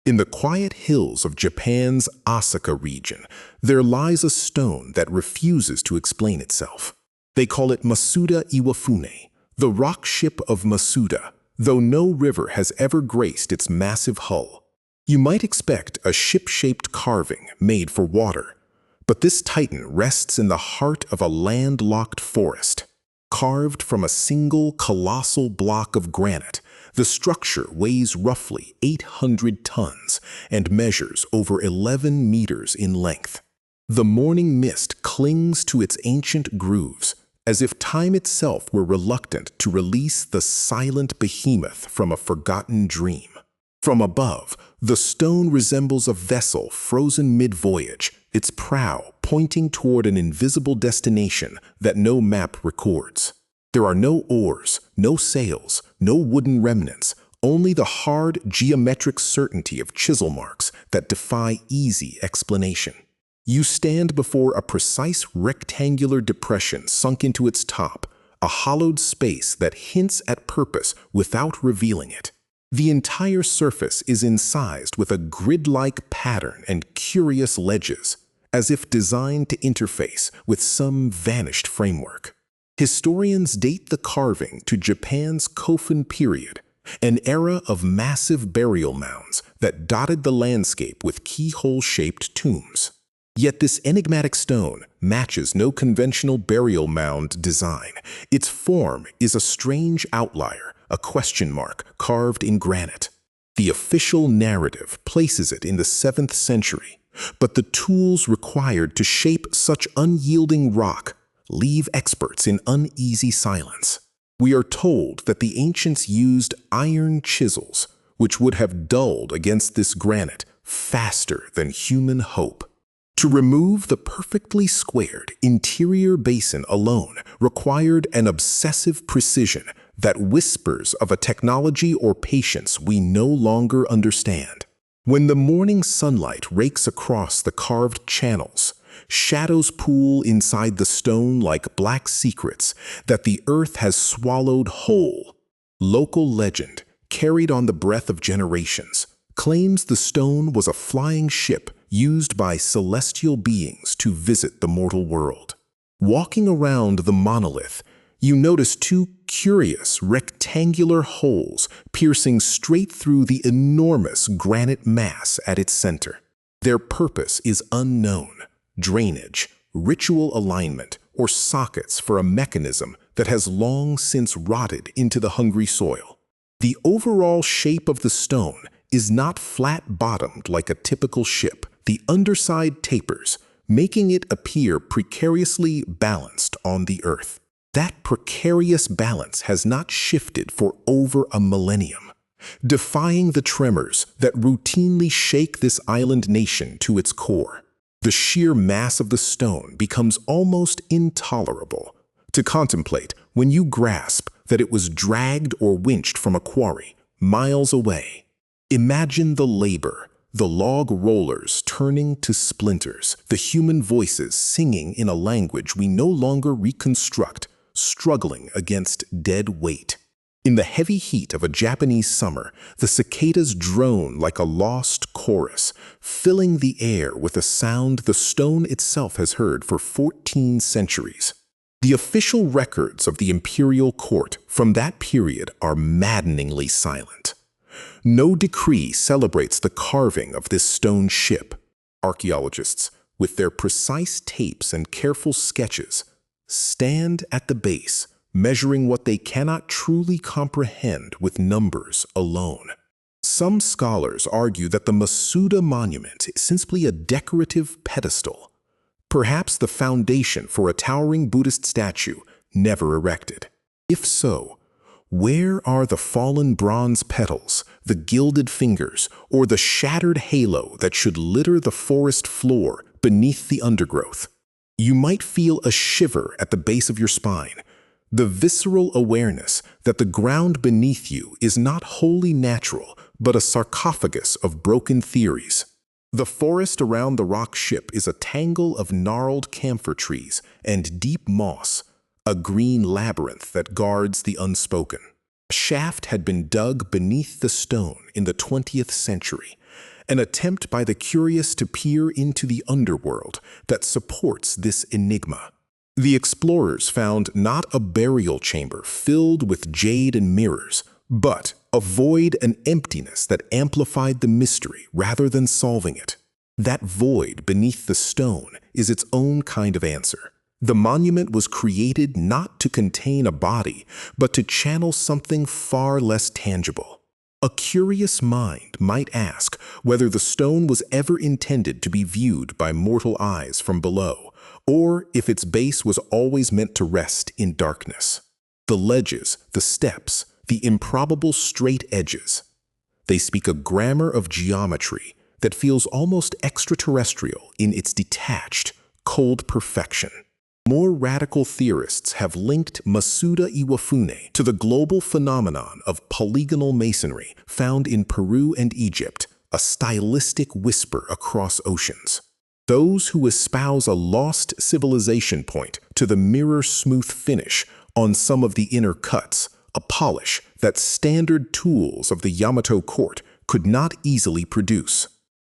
In the quiet hills of Japan's Asuka region, there lies a stone that refuses to explain itself. They call it Masuda Iwafune, the Rock Ship of Masuda, though no river has ever graced its massive hull. You might expect a ship-shaped carving made for water, but this titan rests in the heart of a landlocked forest. Carved from a single colossal block of granite, the structure weighs roughly 800 tons and measures over 11 meters in length. The morning mist clings to its ancient grooves, as if time itself were reluctant to release the silent behemoth from a forgotten dream. From above, the stone resembles a vessel frozen mid-voyage, its prow pointing toward an invisible destination that no map records. There are no oars, no sails, no wooden remnants, only the hard geometric certainty of chisel marks that defy easy explanation. You stand before a precise rectangular depression sunk into its top, a hollowed space that hints at purpose without revealing it. The entire surface is incised with a grid-like pattern and curious ledges, as if designed to interface with some vanished framework. Historians date the carving to Japan's Kofun period, an era of massive burial mounds that dotted the landscape with keyhole-shaped tombs. Yet this enigmatic stone matches no conventional burial mound design. Its form is a strange outlier, a question mark carved in granite. The official narrative places it in the 7th century, but the tools required to shape such unyielding rock leave experts in uneasy silence. We are told that the ancients used iron chisels, which would have dulled against this granite faster than human hope. To remove the perfectly squared interior basin alone required an obsessive precision that whispers of a technology or patience we no longer understand. When the morning sunlight rakes across the carved channels, shadows pool inside the stone like black secrets that the earth has swallowed whole. Local legend, carried on the breath of generations, claims the stone was a flying ship used by celestial beings to visit the mortal world. Walking around the monolith, you notice two curious rectangular holes piercing straight through the enormous granite mass at its center. Their purpose is unknown: drainage, ritual alignment, or sockets for a mechanism that has long since rotted into the hungry soil. The overall shape of the stone is not flat-bottomed like a typical ship. The underside tapers, making it appear precariously balanced on the earth. That precarious balance has not shifted for over a millennium, defying the tremors that routinely shake this island nation to its core. The sheer mass of the stone becomes almost intolerable to contemplate when you grasp that it was dragged or winched from a quarry miles away. Imagine the labor, the log rollers turning to splinters, the human voices singing in a language we no longer reconstruct, struggling against dead weight. In the heavy heat of a Japanese summer, the cicadas drone like a lost chorus, filling the air with a sound the stone itself has heard for 14 centuries. The official records of the imperial court from that period are maddeningly silent. No decree celebrates the carving of this stone ship. Archaeologists, with their precise tapes and careful sketches, stand at the base, measuring what they cannot truly comprehend with numbers alone. Some scholars argue that the Masuda monument is simply a decorative pedestal, perhaps the foundation for a towering Buddhist statue never erected. If so, where are the fallen bronze petals, the gilded fingers, or the shattered halo that should litter the forest floor beneath the undergrowth? You might feel a shiver at the base of your spine, the visceral awareness that the ground beneath you is not wholly natural, but a sarcophagus of broken theories. The forest around the rock ship is a tangle of gnarled camphor trees and deep moss, a green labyrinth that guards the unspoken. A shaft had been dug beneath the stone in the 20th century, an attempt by the curious to peer into the underworld that supports this enigma. The explorers found not a burial chamber filled with jade and mirrors, but a void and emptiness that amplified the mystery rather than solving it. That void beneath the stone is its own kind of answer. The monument was created not to contain a body, but to channel something far less tangible. A curious mind might ask whether the stone was ever intended to be viewed by mortal eyes from below, or if its base was always meant to rest in darkness. The ledges, the steps, the improbable straight edges. They speak a grammar of geometry that feels almost extraterrestrial in its detached, cold perfection. More radical theorists have linked Masuda Iwafune to the global phenomenon of polygonal masonry found in Peru and Egypt, a stylistic whisper across oceans. Those who espouse a lost civilization point to the mirror-smooth finish on some of the inner cuts, a polish that standard tools of the Yamato court could not easily produce.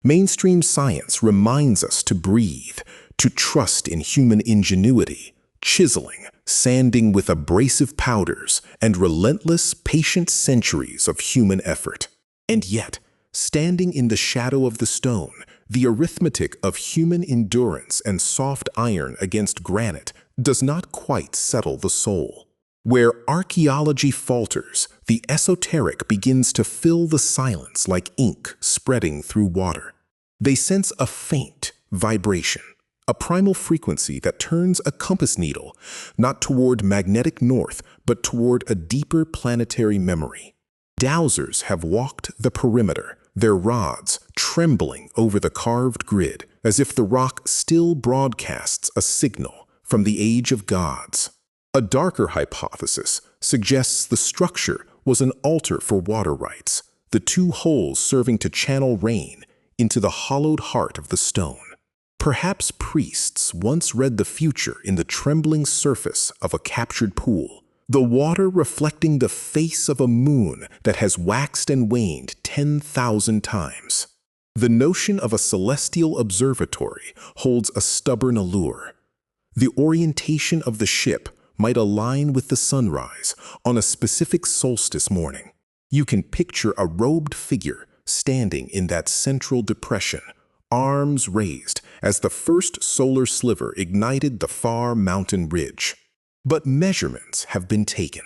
Mainstream science reminds us to breathe, to trust in human ingenuity, chiseling, sanding with abrasive powders, and relentless, patient centuries of human effort. And yet, standing in the shadow of the stone, the arithmetic of human endurance and soft iron against granite does not quite settle the soul. Where archaeology falters, the esoteric begins to fill the silence like ink spreading through water. They sense a faint vibration, a primal frequency that turns a compass needle, not toward magnetic north, but toward a deeper planetary memory. Dowsers have walked the perimeter, their rods trembling over the carved grid, as if the rock still broadcasts a signal from the age of gods. A darker hypothesis suggests the structure was an altar for water rites, the two holes serving to channel rain into the hollowed heart of the stone. Perhaps priests once read the future in the trembling surface of a captured pool, the water reflecting the face of a moon that has waxed and waned 10,000 times. The notion of a celestial observatory holds a stubborn allure. The orientation of the ship might align with the sunrise on a specific solstice morning. You can picture a robed figure standing in that central depression, arms raised as the first solar sliver ignited the far mountain ridge. But measurements have been taken.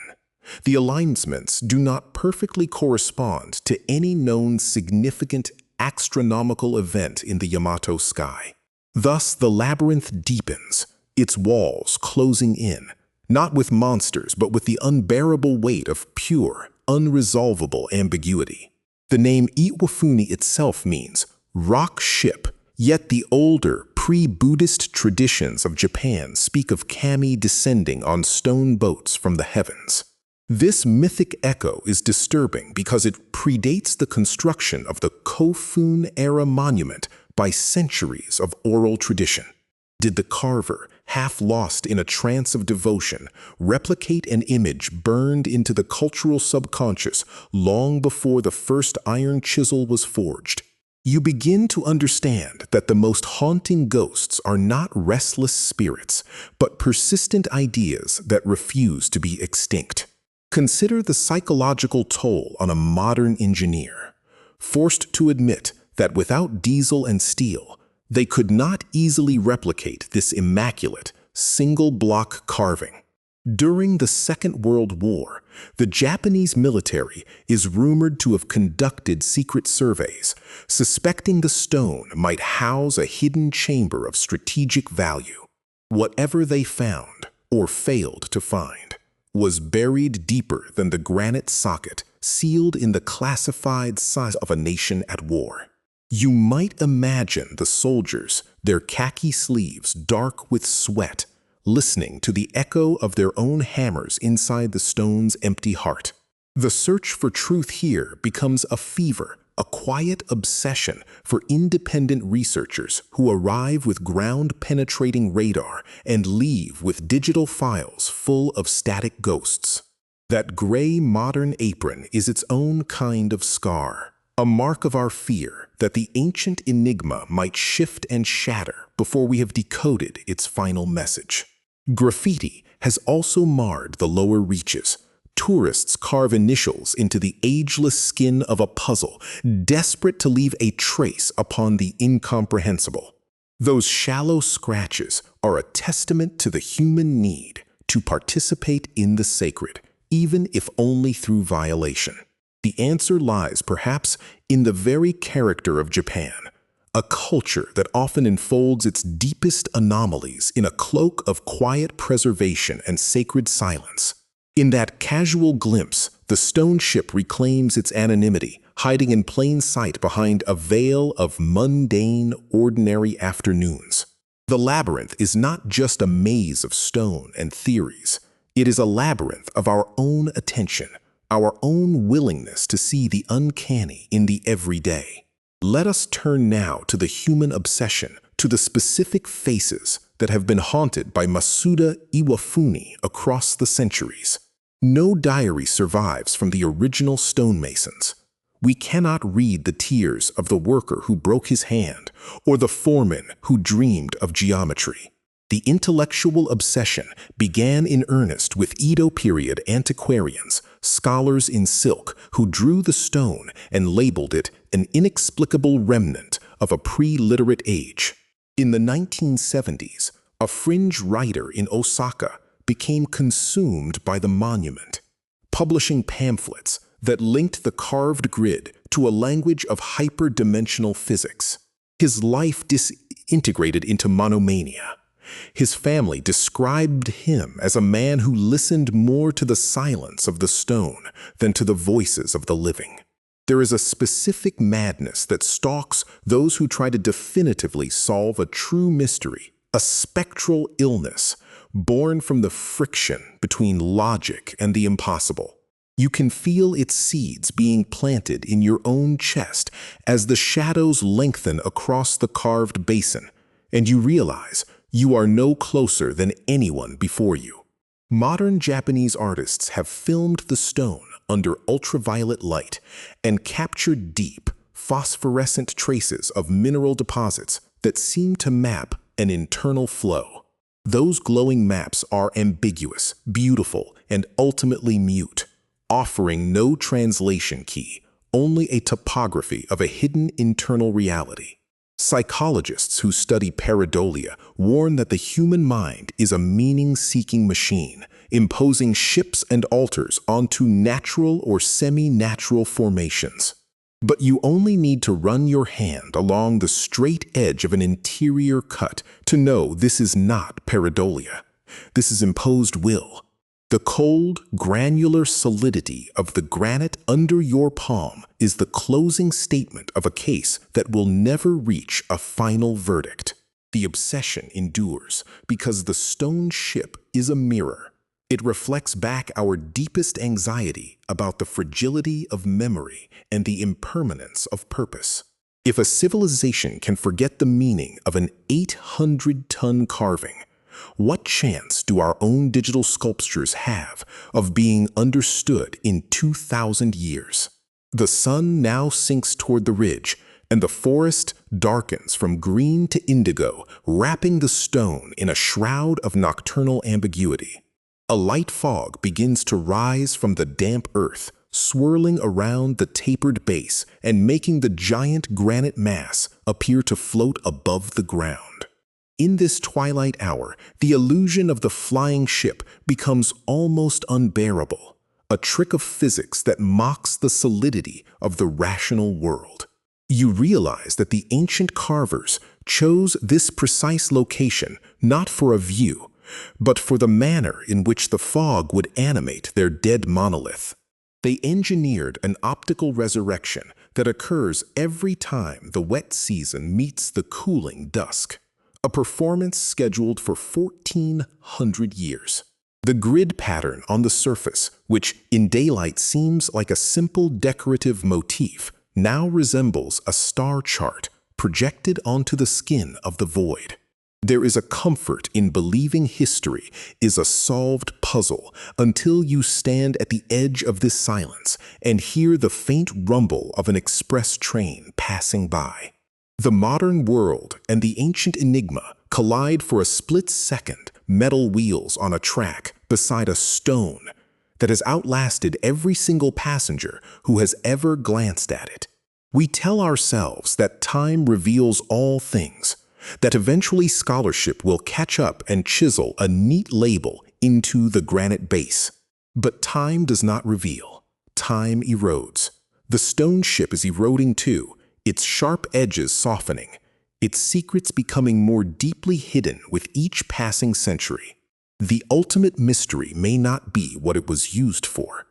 The alignments do not perfectly correspond to any known significant astronomical event in the Yamato sky. Thus, the labyrinth deepens, its walls closing in, not with monsters, but with the unbearable weight of pure, unresolvable ambiguity. The name Iwafune itself means rock ship, yet the older, pre-Buddhist traditions of Japan speak of kami descending on stone boats from the heavens. This mythic echo is disturbing because it predates the construction of the Kofun-era monument by centuries of oral tradition. Did the carver, half lost in a trance of devotion, replicate an image burned into the cultural subconscious long before the first iron chisel was forged? You begin to understand that the most haunting ghosts are not restless spirits, but persistent ideas that refuse to be extinct. Consider the psychological toll on a modern engineer, forced to admit that without diesel and steel, they could not easily replicate this immaculate, single-block carving. During the Second World War, the Japanese military is rumored to have conducted secret surveys, suspecting the stone might house a hidden chamber of strategic value. Whatever they found, or failed to find, was buried deeper than the granite socket, sealed in the classified size of a nation at war. You might imagine the soldiers, their khaki sleeves dark with sweat, listening to the echo of their own hammers inside the stone's empty heart. The search for truth here becomes a fever, a quiet obsession for independent researchers who arrive with ground-penetrating radar and leave with digital files full of static ghosts. That gray modern apron is its own kind of scar. a mark of our fear that the ancient enigma might shift and shatter before we have decoded its final message. Graffiti has also marred the lower reaches. Tourists carve initials into the ageless skin of a puzzle, desperate to leave a trace upon the incomprehensible. Those shallow scratches are a testament to the human need to participate in the sacred, even if only through violation. The answer lies, perhaps, in the very character of Japan, a culture that often enfolds its deepest anomalies in a cloak of quiet preservation and sacred silence. In that casual glimpse, the stone ship reclaims its anonymity, hiding in plain sight behind a veil of mundane, ordinary afternoons. The labyrinth is not just a maze of stone and theories. It is a labyrinth of our own attention, our own willingness to see the uncanny in the everyday. Let us turn now to the human obsession, to the specific faces that have been haunted by Masuda Iwafune across the centuries. No diary survives from the original stonemasons. We cannot read the tears of the worker who broke his hand or the foreman who dreamed of geometry. The intellectual obsession began in earnest with Edo period antiquarians, scholars in silk, who drew the stone and labeled it an inexplicable remnant of a pre-literate age. In the 1970s, a fringe writer in Osaka became consumed by the monument, publishing pamphlets that linked the carved grid to a language of hyperdimensional physics. His life disintegrated into monomania. His family described him as a man who listened more to the silence of the stone than to the voices of the living. There is a specific madness that stalks those who try to definitively solve a true mystery, a spectral illness born from the friction between logic and the impossible. You can feel its seeds being planted in your own chest as the shadows lengthen across the carved basin, and you realize you are no closer than anyone before you. Modern Japanese artists have filmed the stone under ultraviolet light and captured deep, phosphorescent traces of mineral deposits that seem to map an internal flow. Those glowing maps are ambiguous, beautiful, and ultimately mute, offering no translation key, only a topography of a hidden internal reality. Psychologists who study pareidolia warn that the human mind is a meaning-seeking machine, imposing ships and altars onto natural or semi-natural formations. But you only need to run your hand along the straight edge of an interior cut to know this is not pareidolia. This is imposed will. The cold, granular solidity of the granite under your palm is the closing statement of a case that will never reach a final verdict. The obsession endures because the stone ship is a mirror. It reflects back our deepest anxiety about the fragility of memory and the impermanence of purpose. If a civilization can forget the meaning of an 800-ton carving, what chance do our own digital sculptures have of being understood in 2,000 years? The sun now sinks toward the ridge, and the forest darkens from green to indigo, wrapping the stone in a shroud of nocturnal ambiguity. A light fog begins to rise from the damp earth, swirling around the tapered base and making the giant granite mass appear to float above the ground. In this twilight hour, the illusion of the flying ship becomes almost unbearable, a trick of physics that mocks the solidity of the rational world. You realize that the ancient carvers chose this precise location not for a view, but for the manner in which the fog would animate their dead monolith. They engineered an optical resurrection that occurs every time the wet season meets the cooling dusk, a performance scheduled for 1,400 years. The grid pattern on the surface, which in daylight seems like a simple decorative motif, now resembles a star chart projected onto the skin of the void. There is a comfort in believing history is a solved puzzle until you stand at the edge of this silence and hear the faint rumble of an express train passing by. The modern world and the ancient Enigma collide for a split second, metal wheels on a track beside a stone that has outlasted every single passenger who has ever glanced at it. We tell ourselves that time reveals all things, that eventually scholarship will catch up and chisel a neat label into the granite base. But time does not reveal. Time erodes. The stone ship is eroding too, its sharp edges softening, its secrets becoming more deeply hidden with each passing century. The ultimate mystery may not be what it was used for,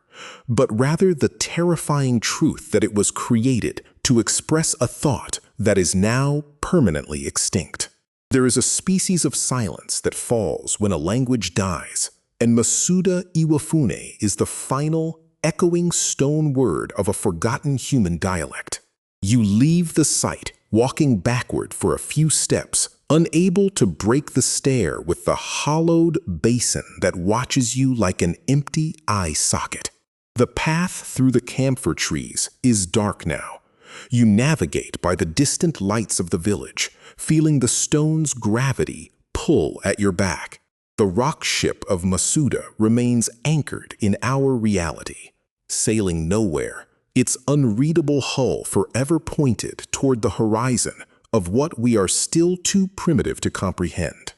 but rather the terrifying truth that it was created to express a thought that is now permanently extinct. There is a species of silence that falls when a language dies, and Masuda Iwafune is the final, echoing stone word of a forgotten human dialect. You leave the site, walking backward for a few steps, unable to break the stare with the hollowed basin that watches you like an empty eye socket. The path through the camphor trees is dark now. You navigate by the distant lights of the village, feeling the stone's gravity pull at your back. The rock ship of Masuda remains anchored in our reality, sailing nowhere, its unreadable hull forever pointed toward the horizon of what we are still too primitive to comprehend.